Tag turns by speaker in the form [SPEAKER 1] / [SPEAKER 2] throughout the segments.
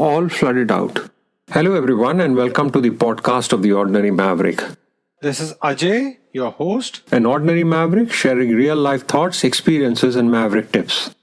[SPEAKER 1] all flooded out. Hello, everyone, and welcome to the podcast of The Ordinary Maverick.
[SPEAKER 2] This is Ajay, your host.
[SPEAKER 1] An ordinary maverick sharing real life thoughts, experiences, and maverick tips.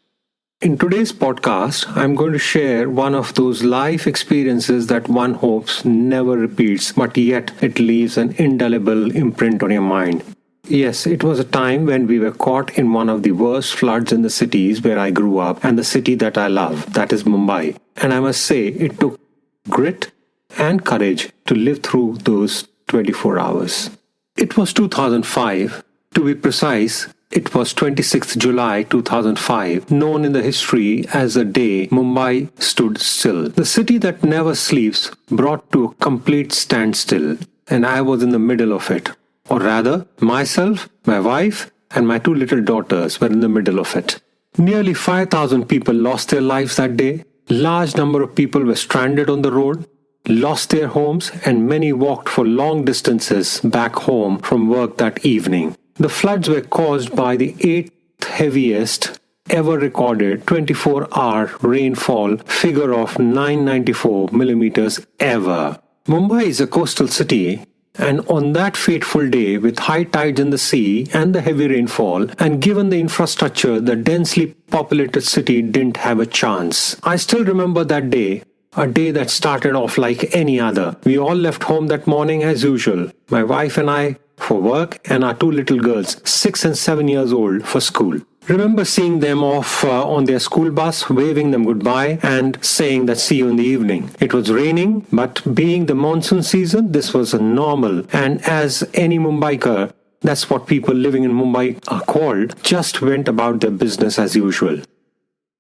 [SPEAKER 1] In today's podcast, I'm going to share one of those life experiences that one hopes never repeats, but yet it leaves an indelible imprint on your mind. Yes, it was a time when we were caught in one of the worst floods in the cities where I grew up and the city that I love, that is Mumbai. And I must say, it took grit and courage to live through those 24 hours. It was 2005. To be precise, it was 26th July 2005, known in the history as the day Mumbai stood still. The city that never sleeps brought to a complete standstill, and I was in the middle of it. Or rather, myself, my wife, and my two little daughters were in the middle of it. Nearly 5,000 people lost their lives that day. Large number of people were stranded on the road, lost their homes, and many walked for long distances back home from work that evening. The floods were caused by the 8th heaviest ever recorded 24-hour rainfall figure of 994 millimeters ever. Mumbai is a coastal city, and on that fateful day, with high tides in the sea and the heavy rainfall, and given the infrastructure, the densely populated city didn't have a chance. I still remember that day, a day that started off like any other. We all left home that morning as usual, my wife and I for work, and our two little girls, 6 and 7 years old, for school. Remember seeing them off on their school bus, waving them goodbye and saying that see you in the evening. It was raining, but being the monsoon season, this was normal. And as any Mumbaiker, that's what people living in Mumbai are called, just went about their business as usual.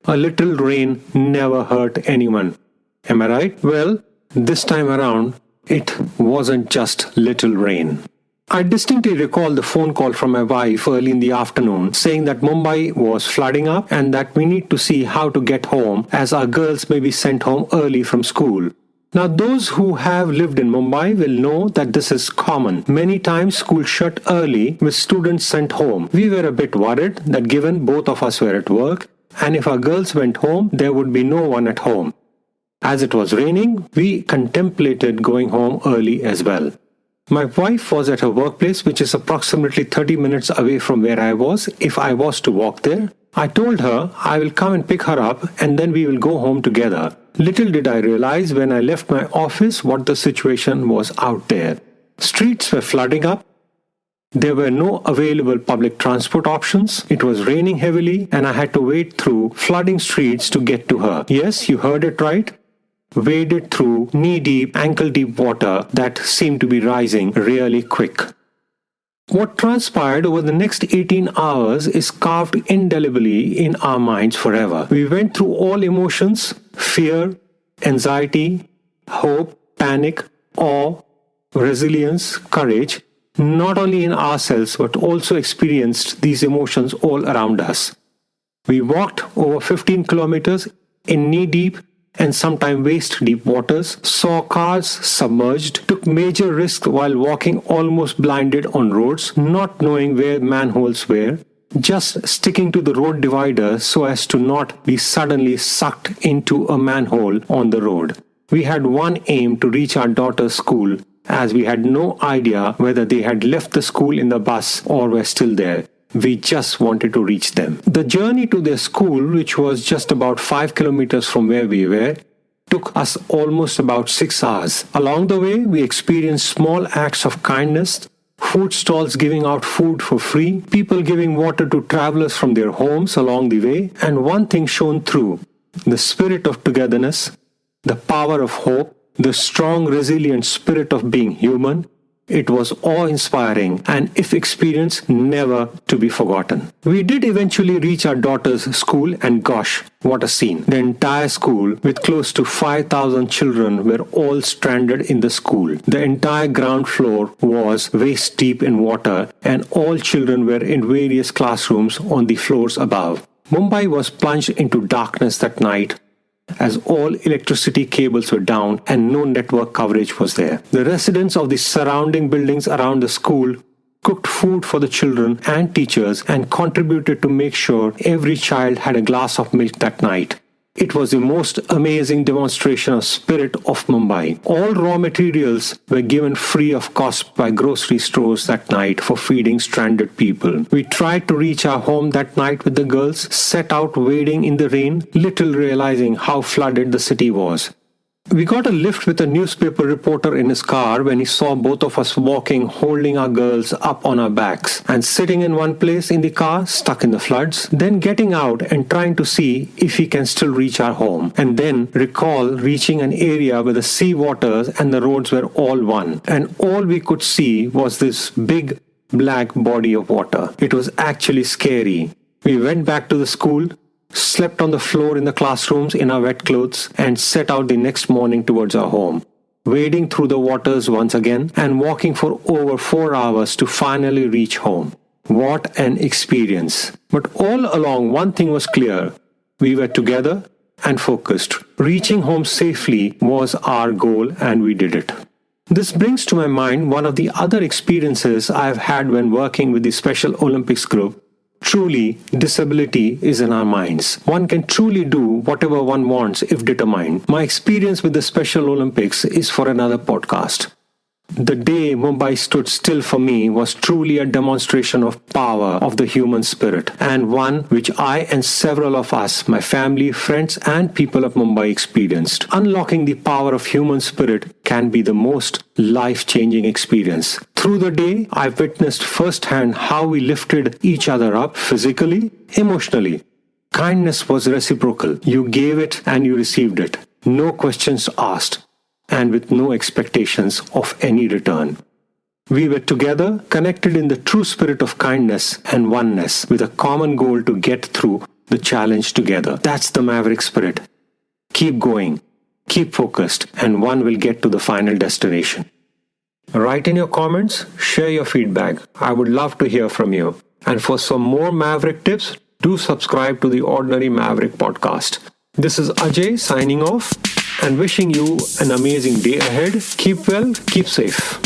[SPEAKER 1] A little rain never hurt anyone. Am I right? Well, this time around, it wasn't just little rain. I distinctly recall the phone call from my wife early in the afternoon saying that Mumbai was flooding up and that we need to see how to get home as our girls may be sent home early from school. Now, those who have lived in Mumbai will know that this is common. Many times school shut early with students sent home. We were a bit worried that given both of us were at work and if our girls went home, there would be no one at home. As it was raining, we contemplated going home early as well. My wife was at her workplace, which is approximately 30 minutes away from where I was if I was to walk there. I told her I will come and pick her up and then we will go home together. Little did I realize when I left my office what the situation was out there. Streets were flooding up. There were no available public transport options. It was raining heavily and I had to wade through flooding streets to get to her. Yes, you heard it right. Waded through knee-deep, ankle-deep water that seemed to be rising really quick. What transpired over the next 18 hours is carved indelibly in our minds forever. We went through all emotions, fear, anxiety, hope, panic, awe, resilience, courage, not only in ourselves but also experienced these emotions all around us. We walked over 15 kilometers in knee-deep and sometimes waist-deep waters, saw cars submerged, took major risks while walking almost blinded on roads, not knowing where manholes were, just sticking to the road divider so as to not be suddenly sucked into a manhole on the road. We had one aim to reach our daughter's school, as we had no idea whether they had left the school in the bus or were still there. We just wanted to reach them. The journey to their school, which was just about 5 kilometers from where we were, took us almost about 6 hours. Along the way, we experienced small acts of kindness, food stalls giving out food for free, people giving water to travelers from their homes along the way, and one thing shone through: the spirit of togetherness, the power of hope, the strong, resilient spirit of being human. It was awe-inspiring and, if experienced, never to be forgotten. We did eventually reach our daughter's school and gosh, what a scene. The entire school, with close to 5,000 children, were all stranded in the school. The entire ground floor was waist deep in water and all children were in various classrooms on the floors above. Mumbai was plunged into darkness that night, as all electricity cables were down and no network coverage was there. The residents of the surrounding buildings around the school cooked food for the children and teachers and contributed to make sure every child had a glass of milk that night. It was the most amazing demonstration of spirit of Mumbai. All raw materials were given free of cost by grocery stores that night for feeding stranded people. We tried to reach our home that night with the girls, set out wading in the rain, little realizing how flooded the city was. We got a lift with a newspaper reporter in his car when he saw both of us walking, holding our girls up on our backs, and sitting in one place in the car, stuck in the floods, then getting out and trying to see if he can still reach our home, and then recall reaching an area where the sea waters and the roads were all one, and all we could see was this big black body of water. It was actually scary. We went back to the school, slept on the floor in the classrooms in our wet clothes, and set out the next morning towards our home, wading through the waters once again and walking for over 4 hours to finally reach home. What an experience! But all along, one thing was clear. We were together and focused. Reaching home safely was our goal, and we did it. This brings to my mind one of the other experiences I have had when working with the Special Olympics group. Truly, disability is in our minds. One can truly do whatever one wants if determined. My experience with the Special Olympics is for another podcast. The day Mumbai stood still for me was truly a demonstration of power of the human spirit, and one which I and several of us, my family, friends and people of Mumbai experienced. Unlocking the power of human spirit can be the most life-changing experience. Through the day, I witnessed firsthand how we lifted each other up physically, emotionally. Kindness was reciprocal. You gave it and you received it. No questions asked, and with no expectations of any return. We were together, connected in the true spirit of kindness and oneness, with a common goal to get through the challenge together. That's the Maverick spirit. Keep going, keep focused, and one will get to the final destination. Write in your comments, share your feedback. I would love to hear from you. And for some more Maverick tips, do subscribe to the Ordinary Maverick podcast. This is Ajay signing off and wishing you an amazing day ahead. Keep well, keep safe.